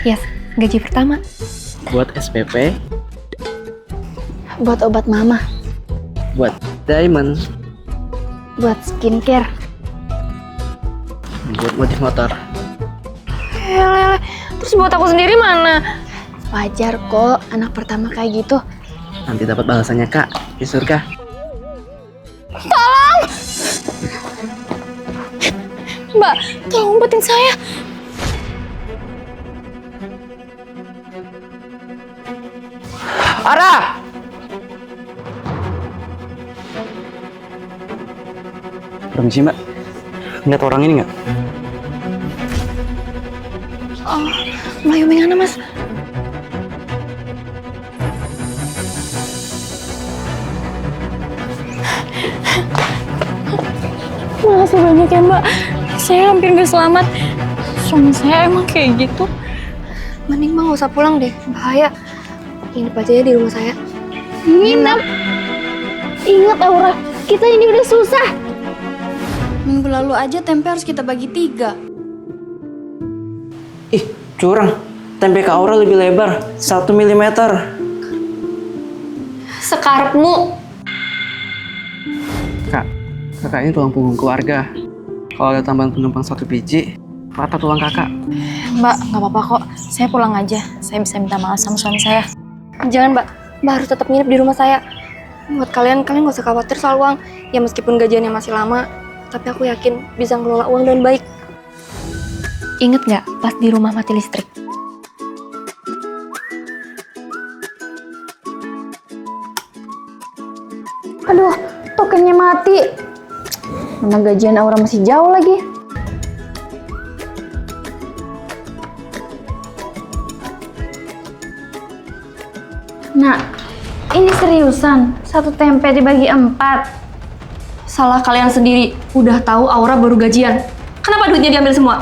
Yes, gaji pertama. Buat SPP, Buat obat mama. buat diamond, Buat skincare. buat modif motor. Lele, terus buat aku sendiri mana? Wajar kok, anak pertama kayak gitu. Nanti dapat balasannya kak di surga. Mbak, tolong umpetin saya. Ara! Permisi mbak, ngeliat orang ini nggak? Oh, Melayu Mengana, Mas. Makasih banyak ya, Mbak. Saya hampir gak selamat. Suami saya emang kayak gitu. Mending Mbak gak usah pulang deh, bahaya. Nginep aja ya di rumah saya. Nginep? Ingat Aura, kita ini udah susah. Minggu lalu aja tempe harus kita bagi 3. Ih, curang. Tempe Kak Aura lebih lebar, 1 mm. Sekarepmu. Kakak ini tulang punggung keluarga. Kalau ada tambahan penumpang 1 biji, patah tulang kakak. Mbak, nggak apa-apa kok. Saya pulang aja. Saya bisa minta maaf sama suami saya. Jangan, Mbak. Mbak harus tetap nginep di rumah saya. Buat kalian gak usah khawatir soal uang. Ya meskipun gajiannya masih lama, tapi aku yakin bisa ngelola uang dengan baik. Ingat nggak pas di rumah mati listrik? Aduh, tokennya mati. Mana gajian Aura masih jauh lagi. Nah, ini seriusan. 1 tempe dibagi 4. Salah kalian sendiri. Udah tahu Aura baru gajian. Kenapa duitnya diambil semua?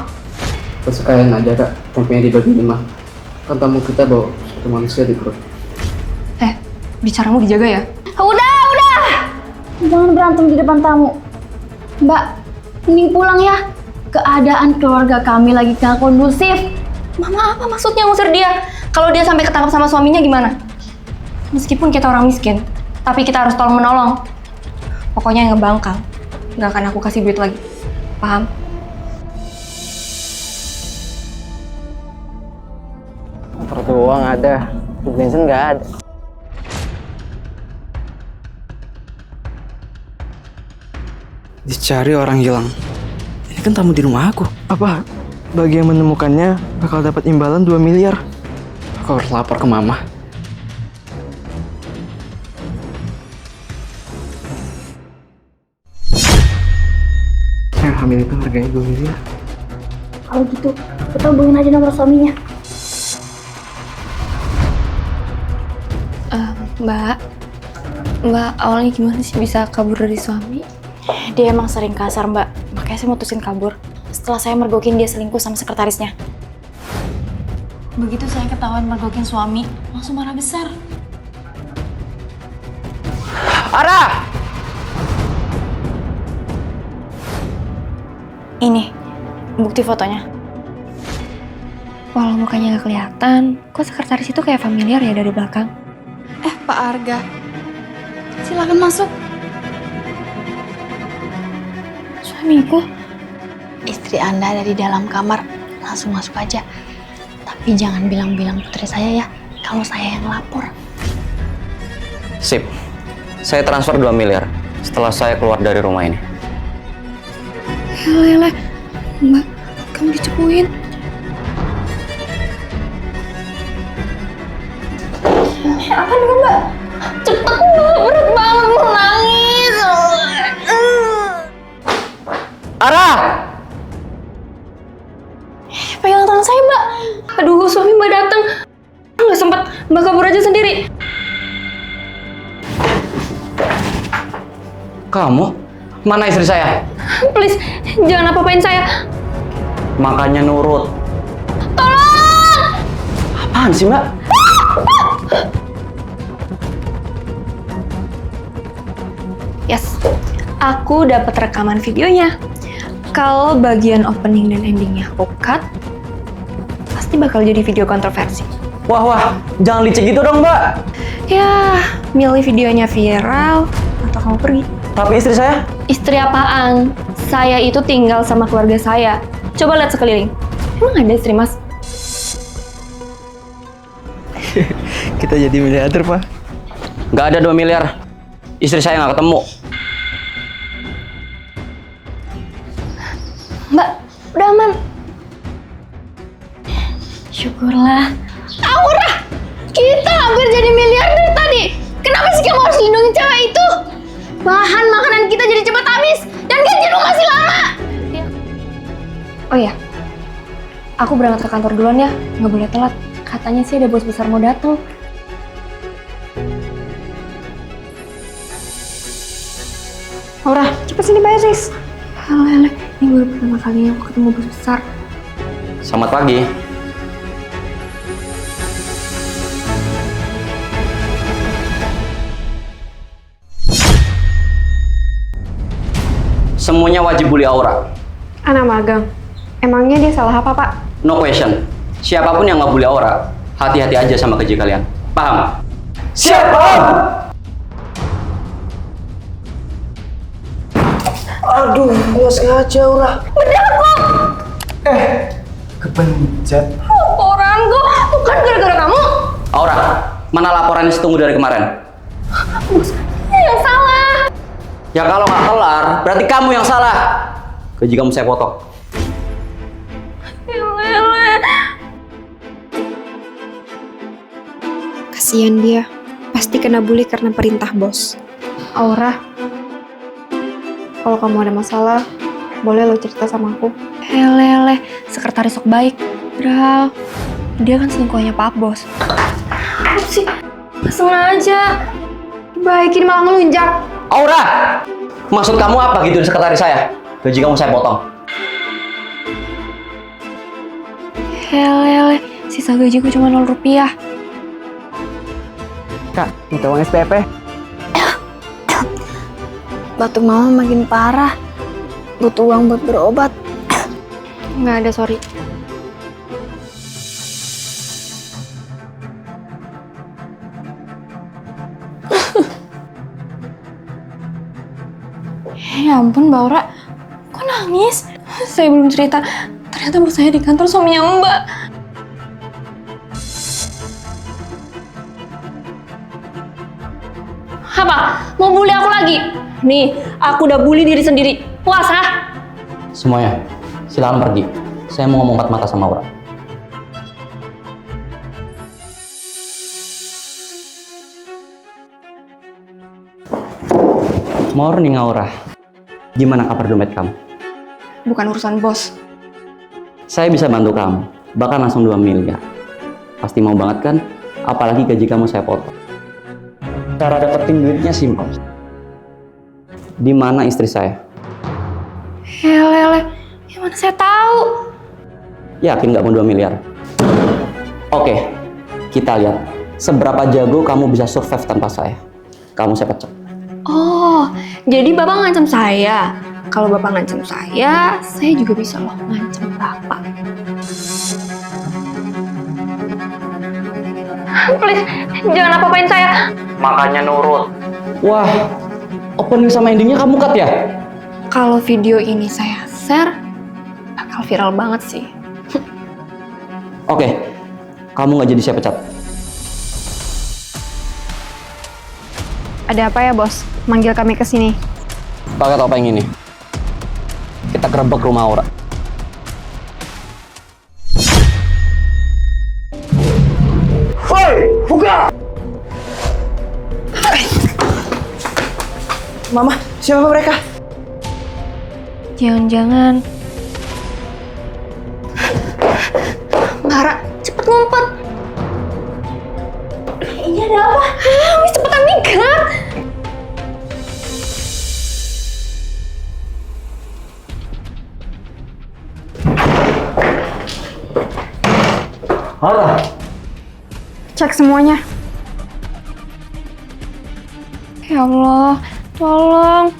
Kesukaan aja kak, tempenya dibagi 5. Kan tamu kita bawa satu manusia di perut. Bicaramu dijaga ya. Udah. Jangan berantem di depan tamu. Mbak, mending pulang ya. Keadaan keluarga kami lagi gak kondusif. Mama apa maksudnya ngusir dia? Kalau dia sampai ketangkap sama suaminya gimana? Meskipun kita orang miskin, tapi kita harus tolong menolong. Pokoknya yang ngebangkang, nggak akan aku kasih duit lagi. Paham? Kartu uang ada, bensin nggak ada. Dicari orang hilang. Ini kan tamu di rumah aku. Apa? Bagi yang menemukannya bakal dapat imbalan 2 miliar. Aku harus lapor ke mama. Yang hamil itu harganya 2 miliar. Kalau gitu, kita hubungin aja nomor suaminya. Mbak awalnya gimana sih bisa kabur dari suami? Dia emang sering kasar, Mbak. Makanya saya mutusin kabur. Setelah saya mergokin dia selingkuh sama sekretarisnya. Begitu saya ketahuan mergokin suami, langsung marah besar. Ara! Ini, bukti fotonya. Walau mukanya gak kelihatan, kok sekretaris itu kayak familiar ya dari belakang? Pak Arga. Silakan masuk. Suamiku? Istri Anda ada di dalam kamar. Langsung masuk aja. Tapi jangan bilang-bilang putri saya ya, kalau saya yang lapor. Sip, saya transfer 2 miliar setelah saya keluar dari rumah ini. Lele, Mbak, kamu dicepuin. Apa nih Mbak? Cepet Mbak, berat banget mau nangis. Ara! Pegang tangan saya Mbak. Aduh, suami Mbak datang. Nggak sempat, Mbak kabur aja sendiri. Kamu? Mana istri saya? Please, jangan apa-apain saya. Makanya nurut. Tolong! Apaan sih, Mbak? Yes, aku dapat rekaman videonya. Kalau bagian opening dan endingnya aku cut, pasti bakal jadi video kontroversi. Wah, jangan licik gitu dong, Mbak. Ya, milih videonya viral atau kamu pergi. Tapi istri saya? Istri apaan? Saya itu tinggal sama keluarga saya. Coba lihat sekeliling. Emang ada istri, Mas? Kita jadi miliarder, Pak. Nggak ada 2 miliar. Istri saya nggak ketemu. Mbak, udah aman. Syukurlah. Aura, kita hampir jadi miliarder tadi. Kenapa sih kamu harus lindungi cewek itu? Bahan makanan kita jadi cepat habis dan gaji lu masih lama. Oh iya, aku berangkat ke kantor duluan ya. Nggak boleh telat. Katanya sih ada bos besar mau datang. Aura, cepet sini bayar, Riz. Alah, ini baru pertama kalinya aku ketemu bos besar. Selamat pagi. Semuanya wajib bully Aura. Anak magang. Emangnya dia salah apa, Pak? No question. Siapapun yang nggak bully Aura, hati-hati aja sama keji kalian. Paham? Siap, paham! Aduh, gua sengaja, Aura. Bener kok. Kepencet. Orang kok bukan gara-gara kamu. Aura, mana laporannya setunggu dari kemarin? Yang salah. Ya kalau nggak kelar, berarti kamu yang salah. Gaji kamu saya potong. Kasian dia, pasti kena bully karena perintah bos. Aura, kalau kamu ada masalah, boleh lo cerita sama aku. Helele, sekretaris sok baik. Padahal dia kan selingkuhannya Pak Bos. Apa sih? Nggak sengaja. Baikin malah ngelunjak. Aura, maksud kamu apa gitu di sekretaris saya? Gaji kamu saya potong. Helele, sisa gajiku cuma 0 rupiah. Kak, minta uang SPP. Batuk mama makin parah. Butuh uang buat berobat. Nggak ada, sorry. Ya ampun, Mbak Aura. Kok nangis? Saya belum cerita. Ternyata bos saya di kantor suaminya Mbak. Apa? Mau bully aku lagi? Nih, aku udah bully diri sendiri. Puas, ah? Semuanya, silakan pergi. Saya mau ngomong empat mata sama Aura. Morning Aura. Gimana kabar dompet kamu? Bukan urusan bos. Saya bisa bantu kamu. Bahkan langsung 2 miliar. Pasti mau banget kan? Apalagi gaji kamu saya potong. Cara dapetin duitnya simpel. Di mana istri saya? Helele, gimana saya tahu? Yakin nggak mau 2 miliar? Oke, kita lihat seberapa jago kamu bisa survive tanpa saya. Kamu saya pecat. Oh, jadi Bapak ngancam saya. Kalau Bapak ngancam saya juga bisa loh ngancam Bapak. Please, jangan apa-apain saya. Makanya nurut. Wah, opening sama endingnya kamu cut ya? Kalau video ini saya share, bakal viral banget sih. Oke, kamu nggak jadi saya pecat. Ada apa ya bos? Manggil kami ke sini. Pakai topeng ini. Kita kerebek rumah Aura. Woi, buka! Mama, siapa mereka? Jangan-jangan Bara, cepet ngumpet. Ini ada apa? Wis cepetan minggat. Aura. Cek semuanya. Ya Allah, tolong.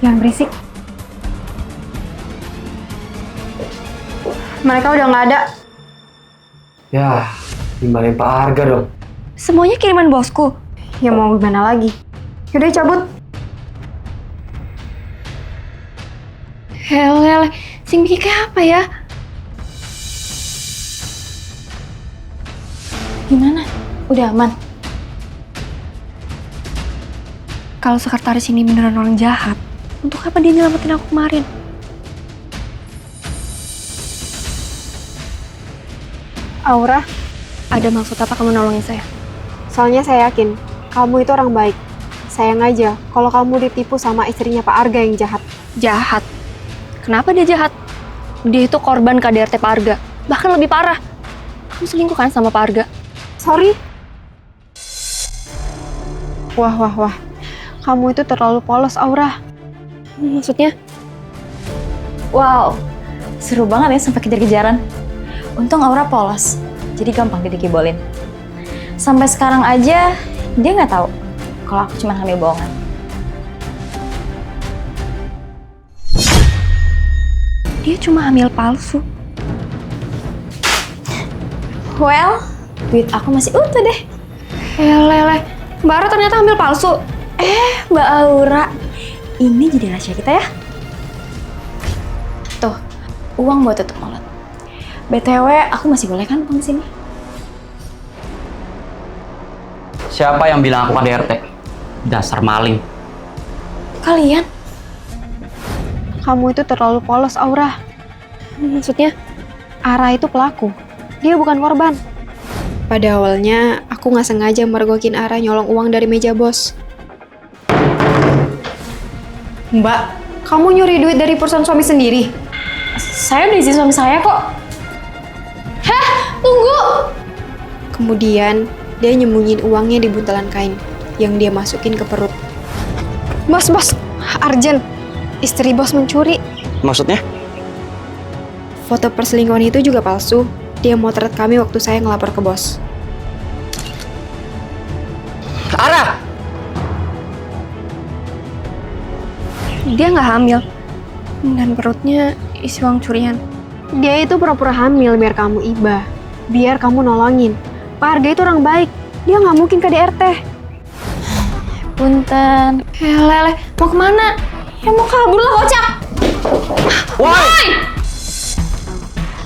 Jangan berisik. Mereka udah nggak ada. Ya, timbalin Pak Arga dong. Semuanya kiriman bosku. Ya mau gimana lagi? Yaudah cabut. Hele, sing bikin kayak apa ya? Gimana? Udah aman? Kalau sekretaris ini beneran orang jahat, untuk apa dia nyelamatin aku kemarin? Aura, Ada maksud apa kamu nolongin saya? soalnya saya yakin kamu itu orang baik. Sayang aja kalau kamu ditipu sama istrinya Pak Arga yang jahat. Jahat? Kenapa dia jahat? Dia itu korban KDRT Pak Arga. Bahkan lebih parah. Kamu selingkuh kan sama Pak Arga? Sorry. Wah. Kamu itu terlalu polos, Aura. Maksudnya? Wow, seru banget ya sampai kejar-kejaran. Untung Aura polos, jadi gampang dikibolin. Sampai sekarang aja dia nggak tahu kalau aku cuma hamil bohongan. Dia cuma hamil palsu. Well, duit aku masih utuh deh. Lele, Mbak Aura ternyata hamil palsu. Mbak Aura, ini jadi rahasia kita ya. Tuh, uang buat tutup mulut. BTW, aku masih boleh kan numpang di sini? Siapa yang bilang aku KDRT? Dasar maling. Kalian? Kamu itu terlalu polos, Aura. Maksudnya? Ara itu pelaku. Dia bukan korban. Pada awalnya, aku nggak sengaja mergokin Ara nyolong uang dari meja bos. Mbak, kamu nyuri duit dari perusahaan suami sendiri? Saya udah izin suami saya kok. Hah? Tunggu! Kemudian, dia nyembunyiin uangnya di buntalan kain yang dia masukin ke perut. Bos, Arjen. Istri bos mencuri. Maksudnya? Foto perselingkuhan itu juga palsu. Dia motret kami waktu saya ngelapor ke bos. Ara! Dia nggak hamil. Dan perutnya isi uang curian. Dia itu pura-pura hamil biar kamu iba. Biar kamu nolongin. Pak Arga itu orang baik. Dia nggak mungkin KDRT. Punten. Lele, mau kemana? Ya mau kabur lah, kocak! Woi!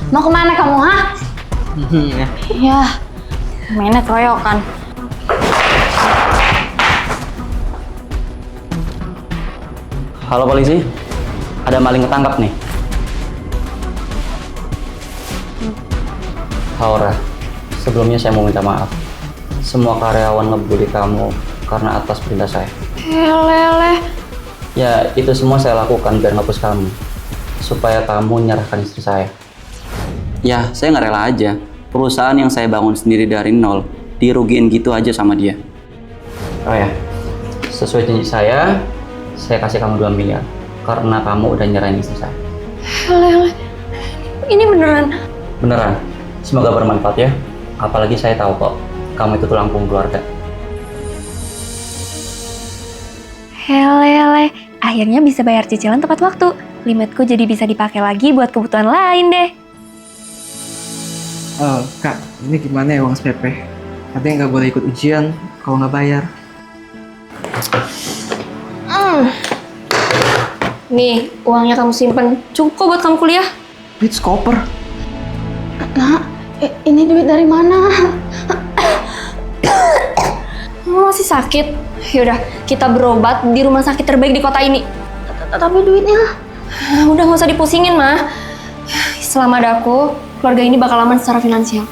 Mau kemana kamu, ha? Ya, mainnya keroyokan. Halo polisi, ada maling ketangkap nih. Aura, sebelumnya saya mau minta maaf. Semua karyawan ngebully kamu karena atas perintah saya. Lele. Ya, itu semua saya lakukan biar ngapus kamu. Supaya kamu nyerahkan istri saya. Ya, saya nggak rela aja. Perusahaan yang saya bangun sendiri dari nol, dirugiin gitu aja sama dia. Oh ya, sesuai janji saya kasih kamu 2 miliar. Karena kamu udah nyerahin istri saya. Lele, ini beneran. Beneran, semoga bermanfaat ya. Apalagi saya tahu kok, kamu itu tulang punggung keluarga. Lele, akhirnya bisa bayar cicilan tepat waktu. Limitku jadi bisa dipakai lagi buat kebutuhan lain deh. Kak, ini gimana ya uang SPP? Katanya nggak boleh ikut ujian kalau nggak bayar. Nih, uangnya kamu simpen. Cukup buat kamu kuliah. Duit koper. Nak, ini duit dari mana? Kamu masih sakit? Yaudah, kita berobat di rumah sakit terbaik di kota ini. Tapi duitnya... Udah nggak usah dipusingin, mah. Selama ada aku, keluarga ini bakal aman secara finansial.